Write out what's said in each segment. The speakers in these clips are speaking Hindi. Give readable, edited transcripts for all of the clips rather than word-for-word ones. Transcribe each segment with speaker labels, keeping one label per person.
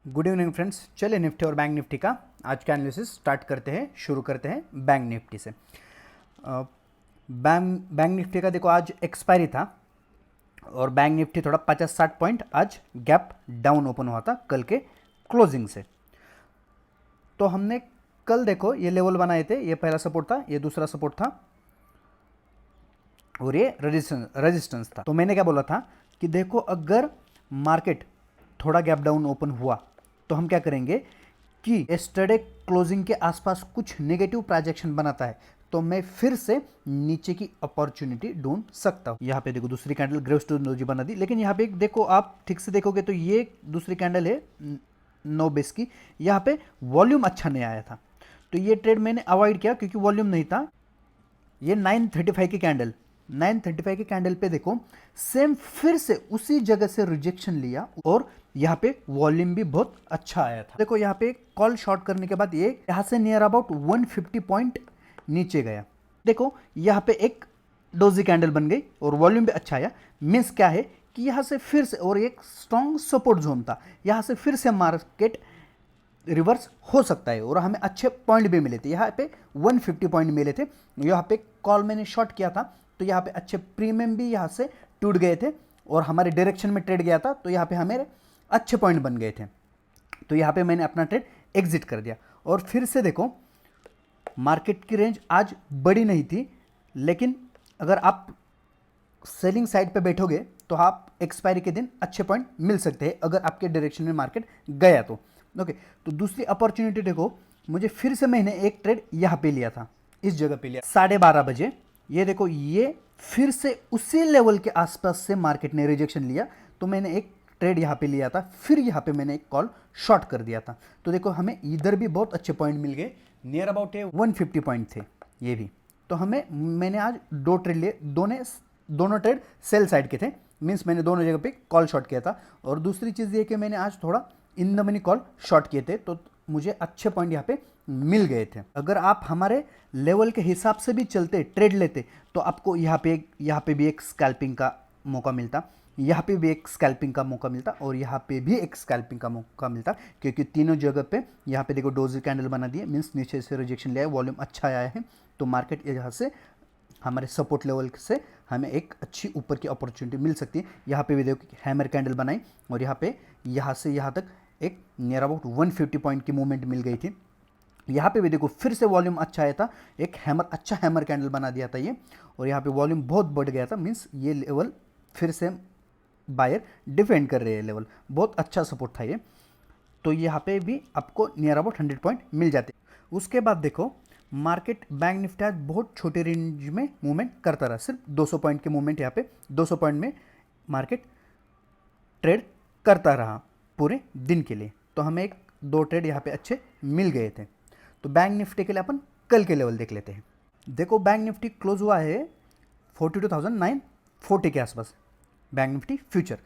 Speaker 1: Good evening friends. चलिए निफ्टी और बैंक निफ्टी का आज का एनालिसिस स्टार्ट करते हैं। शुरू करते हैं बैंक निफ्टी से। बैंक निफ्टी का देखो आज एक्सपायरी था और बैंक निफ्टी थोड़ा 50-60 पॉइंट आज गैप डाउन ओपन हुआ था कल के क्लोजिंग से। तो हमने कल देखो ये लेवल बनाए थे, ये पहला सपोर्ट था, ये दूसरा सपोर्ट था और ये रेजिस्टेंस था। तो मैंने क्या बोला था कि देखो अगर मार्केट थोड़ा गैप डाउन ओपन हुआ तो हम क्या करेंगे कि यस्टरडे क्लोजिंग के आसपास कुछ नेगेटिव प्रोजेक्शन बनाता है तो मैं फिर से नीचे की अपॉर्चुनिटी ढूंढ सकता हूं। यहाँ पे देखो दूसरी कैंडल ग्रेव स्टोनोलॉजी बना दी, लेकिन यहाँ पे देखो आप ठीक से देखोगे तो ये दूसरी कैंडल है 9 बेस की। यहाँ पे वॉल्यूम अच्छा नहीं आया था तो ये ट्रेड मैंने अवॉइड किया क्योंकि वॉल्यूम नहीं था। ये 935 की कैंडल 935 की कैंडल पे देखो सेम फिर से उसी जगह से रिजेक्शन लिया और यहाँ पे वॉल्यूम भी बहुत अच्छा आया था। देखो यहाँ पे कॉल शॉर्ट करने के बाद ये यहाँ से नियर अबाउट 150 पॉइंट नीचे गया। देखो यहाँ पे एक डोजी कैंडल बन गई और वॉल्यूम भी अच्छा आया। मीन्स क्या है कि यहाँ से फिर से और एक स्ट्रॉन्ग सपोर्ट जोन था, यहाँ से फिर से मार्केट रिवर्स हो सकता है और हमें अच्छे पॉइंट भी मिले थे। यहाँ पे 150 पॉइंट मिले थे। यहाँ पे कॉल मैंने शॉर्ट किया था तो यहाँ पे अच्छे प्रीमियम भी यहाँ से टूट गए थे और हमारे डायरेक्शन में ट्रेड गया था तो यहाँ पे हमें अच्छे पॉइंट बन गए थे। तो यहाँ पे मैंने अपना ट्रेड एग्जिट कर दिया। और फिर से देखो मार्केट की रेंज आज बड़ी नहीं थी, लेकिन अगर आप सेलिंग साइड पे बैठोगे तो आप एक्सपायरी के दिन अच्छे पॉइंट मिल सकते हैं अगर आपके डायरेक्शन में मार्केट गया तो। ओके, तो दूसरी अपॉर्चुनिटी देखो, मुझे फिर से मैंने एक ट्रेड यहाँ पे लिया था, इस जगह पे लिया 12:30 बजे। ये देखो ये फिर से उसी लेवल के आसपास से मार्केट ने रिजेक्शन लिया तो मैंने एक ट्रेड यहाँ पे लिया था, फिर यहाँ पे मैंने एक कॉल शॉर्ट कर दिया था। तो देखो हमें इधर भी बहुत अच्छे पॉइंट मिल गए, नियर अबाउट 150 पॉइंट थे ये भी। तो मैंने आज 2 ट्रेड लिए, दोनों ट्रेड सेल साइड के थे। मीन्स मैंने दोनों जगह पे कॉल शॉर्ट किया था। और दूसरी चीज़ ये कि मैंने आज थोड़ा in the money call short किए थे तो मुझे अच्छे पॉइंट यहाँ पे मिल गए थे। अगर आप हमारे लेवल के हिसाब से भी चलते ट्रेड लेते तो आपको यहाँ पे भी एक स्कैल्पिंग का मौका मिलता, यहाँ पे भी एक स्कैल्पिंग का मौका मिलता और यहाँ पे भी एक स्कैल्पिंग का मौका मिलता, क्योंकि तीनों जगह पे यहाँ पे देखो डोजी कैंडल बना दिए। मीन्स नीचे से रिजेक्शन लिया है, वॉल्यूम अच्छा आया है तो मार्केट यहाँ से हमारे सपोर्ट लेवल से हमें एक अच्छी ऊपर की अपॉर्चुनिटी मिल सकती है। यहाँ पे भी देखो हैमर कैंडल बनाई और यहाँ से यहाँ तक एक नियर अबाउट 150 पॉइंट की मूवमेंट मिल गई थी। यहाँ पे भी देखो फिर से वॉल्यूम अच्छा आया था, एक अच्छा हैमर कैंडल बना दिया था ये और यहाँ पे वॉल्यूम बहुत बढ़ गया था। मीन्स ये लेवल फिर से बायर डिफेंड कर रहे हैं, लेवल बहुत अच्छा सपोर्ट था ये। तो यहाँ पे भी आपको नियर अबाउट 100 पॉइंट मिल जाते। उसके बाद देखो मार्केट बैंक निफ्टी आज बहुत छोटे रेंज में मूवमेंट करता रहा, सिर्फ 200 पॉइंट के मूवमेंट, यहाँ पे 200 पॉइंट में मार्केट ट्रेड करता रहा पूरे दिन के लिए। तो हमें 2 ट्रेड यहाँ पे अच्छे मिल गए थे। तो बैंक निफ्टी के लिए अपन कल के लेवल देख लेते हैं। देखो बैंक निफ्टी क्लोज हुआ है 42,940 के आसपास। बैंक निफ्टी फ्यूचर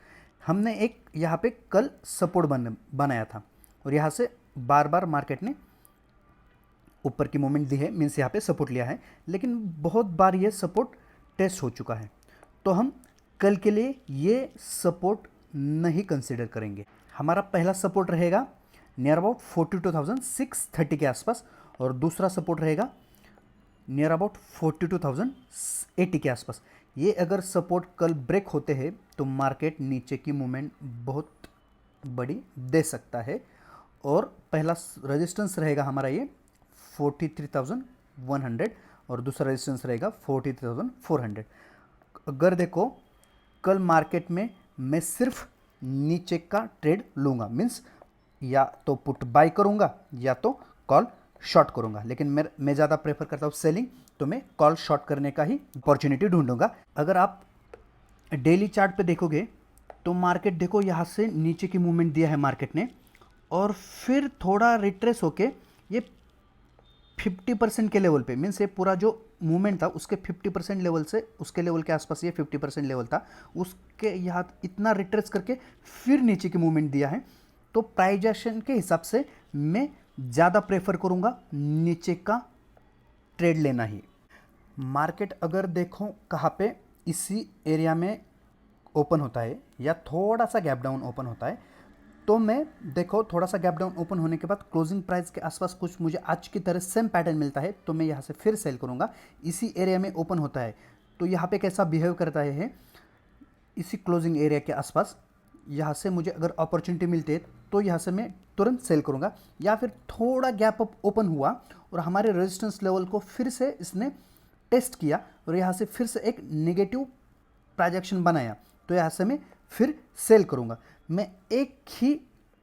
Speaker 1: हमने एक यहाँ पे कल सपोर्ट बनाया था और यहाँ से बार बार मार्केट ने ऊपर की मूवमेंट दी है। मीन्स यहाँ पे सपोर्ट लिया है, लेकिन बहुत बार ये सपोर्ट टेस्ट हो चुका है तो हम कल के लिए ये सपोर्ट नहीं कंसिडर करेंगे। हमारा पहला सपोर्ट रहेगा नियर अबाउट 42,630 के आसपास और दूसरा सपोर्ट रहेगा नियर अबाउट 42,080 के आसपास। ये अगर सपोर्ट कल ब्रेक होते हैं तो मार्केट नीचे की मूवमेंट बहुत बड़ी दे सकता है और पहला रेजिस्टेंस रहेगा हमारा ये 43,100 और दूसरा रेजिस्टेंस रहेगा 43,400। अगर देखो कल मार्केट में मैं सिर्फ नीचे का ट्रेड लूँगा, मीन्स या तो पुट बाय करूँगा या तो कॉल शॉर्ट करूँगा, लेकिन मैं ज़्यादा प्रेफर करता हूँ सेलिंग, तो मैं कॉल शॉर्ट करने का ही अपॉर्चुनिटी ढूंढूंगा। अगर आप डेली चार्ट पे देखोगे तो मार्केट देखो यहाँ से नीचे की मूवमेंट दिया है मार्केट ने और फिर थोड़ा रिट्रेस होके ये 50% के लेवल पे, मीन्स ये पूरा जो मूवमेंट था उसके 50% लेवल से उसके लेवल के आसपास ये 50% लेवल था, उसके यहाँ इतना रिट्रेस करके फिर नीचे की मूवमेंट दिया है। तो प्राइजेशन के हिसाब से मैं ज़्यादा प्रेफर करूँगा नीचे का ट्रेड लेना ही। मार्केट अगर देखो कहाँ पे इसी एरिया में ओपन होता है या थोड़ा सा गैप डाउन ओपन होता है तो मैं देखो थोड़ा सा गैप डाउन ओपन होने के बाद क्लोजिंग प्राइस के आसपास कुछ मुझे आज की तरह सेम पैटर्न मिलता है, तो मैं यहाँ से फिर सेल करूँगा। इसी एरिया में ओपन होता है तो यहाँ पे कैसा बिहेव करता है, इसी क्लोजिंग एरिया के आसपास यहाँ से मुझे अगर अपॉर्चुनिटी मिलती है तो यहाँ से मैं तुरंत सेल करूँगा। या फिर थोड़ा गैप अप ओपन हुआ और हमारे रेजिस्टेंस लेवल को फिर से इसने टेस्ट किया और यहाँ से फिर से एक नेगेटिव प्रोजेक्शन बनाया, तो यहाँ से मैं फिर सेल करूँगा। मैं एक ही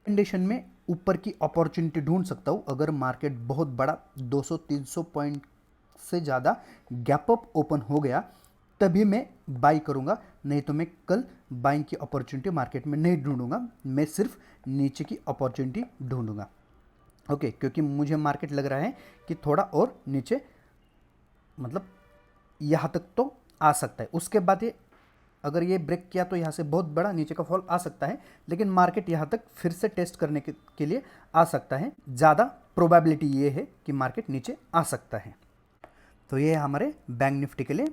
Speaker 1: कंडीशन में ऊपर की अपॉर्चुनिटी ढूंढ सकता हूँ, अगर मार्केट बहुत बड़ा 200-300 पॉइंट से ज़्यादा गैप अप ओपन हो गया तभी मैं बाई करूँगा, नहीं तो मैं कल बाइंग की अपॉर्चुनिटी मार्केट में नहीं ढूंढूंगा, मैं सिर्फ नीचे की अपॉर्चुनिटी ढूंढूंगा। ओके, क्योंकि मुझे मार्केट लग रहा है कि थोड़ा और नीचे मतलब यहाँ तक तो आ सकता है। उसके बाद ये अगर ये ब्रेक किया तो यहाँ से बहुत बड़ा नीचे का फॉल आ सकता है, लेकिन मार्केट यहाँ तक फिर से टेस्ट करने के लिए आ सकता है। ज़्यादा प्रोबेबिलिटी ये है कि मार्केट नीचे आ सकता है। तो ये है हमारे बैंक निफ्टी के लिए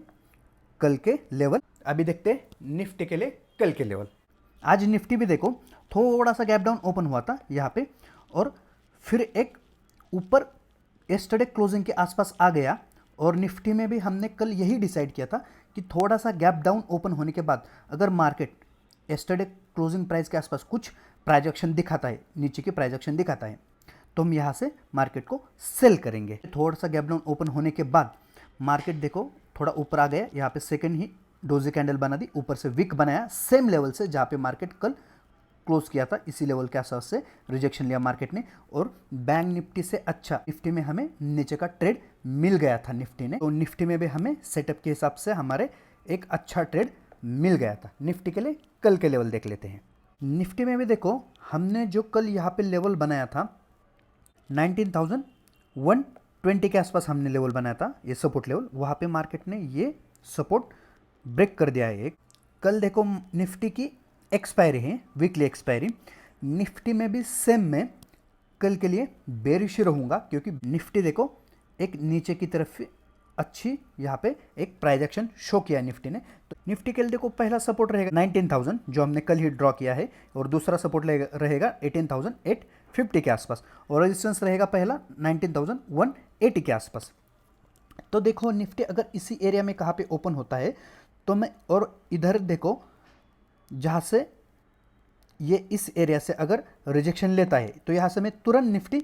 Speaker 1: कल के लेवल। अभी देखते हैं निफ्टी के लिए कल के लेवल। आज निफ्टी भी देखो थोड़ा सा गैप डाउन ओपन हुआ था यहाँ पे और फिर एक ऊपर यस्टरडे क्लोजिंग के आसपास आ गया। और निफ्टी में भी हमने कल यही डिसाइड किया था कि थोड़ा सा गैप डाउन ओपन होने के बाद अगर मार्केट यस्टरडे क्लोजिंग प्राइस के आसपास कुछ प्राइजेक्शन दिखाता है, नीचे की प्राइजेक्शन दिखाता है, तो हम यहाँ से मार्केट को सेल करेंगे। थोड़ा सा गैप डाउन ओपन होने के बाद मार्केट देखो थोड़ा ऊपर आ गया, यहाँ पे सेकंड ही डोजी कैंडल बना दी, ऊपर से विक बनाया सेम लेवल से जहाँ पे मार्केट कल क्लोज किया था। इसी लेवल के आसपास से रिजेक्शन लिया मार्केट ने और बैंक निफ्टी से अच्छा निफ्टी में हमें नीचे का ट्रेड मिल गया था निफ्टी ने। तो निफ्टी में भी हमें सेटअप के हिसाब से हमारे एक अच्छा ट्रेड मिल गया था। निफ्टी के लिए कल के लेवल देख लेते हैं। निफ्टी में भी देखो हमने जो कल यहाँ पे लेवल बनाया था 19,120 के आसपास हमने लेवल बनाया था, ये सपोर्ट लेवल, वहाँ पे मार्केट ने ये सपोर्ट ब्रेक कर दिया है। एक कल देखो निफ्टी की एक्सपायरी है, वीकली एक्सपायरी। निफ्टी में भी सेम मैं कल के लिए बेरिश रहूँगा, क्योंकि निफ्टी देखो एक नीचे की तरफ अच्छी यहाँ पे एक प्राइजेक्शन शो किया निफ्टी ने। तो निफ्टी के लिए देखो पहला सपोर्ट रहेगा 19,000 जो हमने कल ही ड्रॉ किया है, और दूसरा सपोर्ट रहेगा 18,850 के आसपास, और रेजिस्टेंस रहेगा पहला 19,180 के आसपास। तो देखो निफ्टी अगर इसी एरिया में कहाँ पे ओपन होता है तो मैं, और इधर देखो जहाँ से ये इस एरिया से अगर रिजेक्शन लेता है तो यहाँ से मैं तुरंत निफ्टी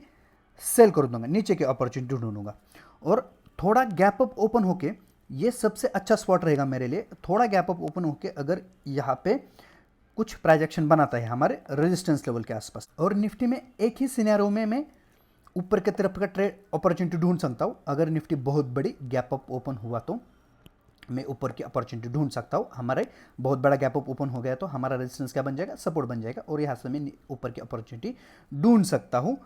Speaker 1: सेल कर दूंगा, नीचे की अपॉर्चुनिटी ढूंढूंगा। और थोड़ा गैप अप ओपन होके ये सबसे अच्छा स्पॉट रहेगा मेरे लिए। थोड़ा गैप अप ओपन होके अगर यहाँ पे कुछ प्राइजेक्शन बनाता है हमारे रेजिस्टेंस लेवल के आसपास, और निफ्टी में एक ही सिनेरियो में मैं ऊपर की तरफ का ट्रेड अपॉर्चुनिटी ढूंढ सकता हूँ। अगर निफ्टी बहुत बड़ी गैप अप ओपन हुआ तो मैं ऊपर की अपॉर्चुनिटी ढूंढ सकता हूँ। हमारे बहुत बड़ा गैप अप ओपन हो गया तो हमारा रेजिस्टेंस क्या बन जाएगा, सपोर्ट बन जाएगा, और यहाँ से मैं ऊपर की अपॉर्चुनिटी ढूंढ सकता हूँ।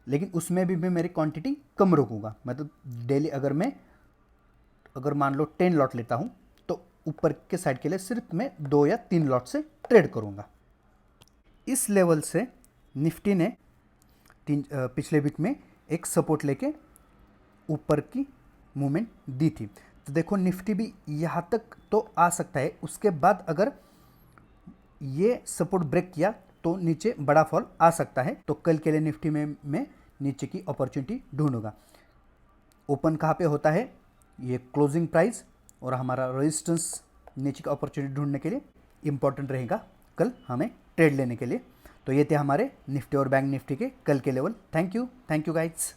Speaker 1: लेकिन उसमें भी मैं मेरी क्वांटिटी कम रखूँगा, मतलब डेली अगर मान लो 10 लॉट लेता हूँ तो ऊपर के साइड के लिए सिर्फ मैं 2 या 3 लॉट से ट्रेड करूँगा। इस लेवल से निफ्टी ने पिछले वीक में एक सपोर्ट लेके ऊपर की मूवमेंट दी थी। तो देखो निफ्टी भी यहाँ तक तो आ सकता है, उसके बाद अगर ये सपोर्ट ब्रेक किया तो नीचे बड़ा फॉल आ सकता है। तो कल के लिए निफ्टी में मैं नीचे की अपॉर्चुनिटी ढूंढूंगा। ओपन कहाँ पे होता है, ये क्लोजिंग प्राइस और हमारा रेजिस्टेंस नीचे की अपॉर्चुनिटी ढूंढने के लिए इंपॉर्टेंट रहेगा कल हमें ट्रेड लेने के लिए। तो ये थे हमारे निफ्टी और बैंक निफ्टी के कल के लेवल। Thank you guides.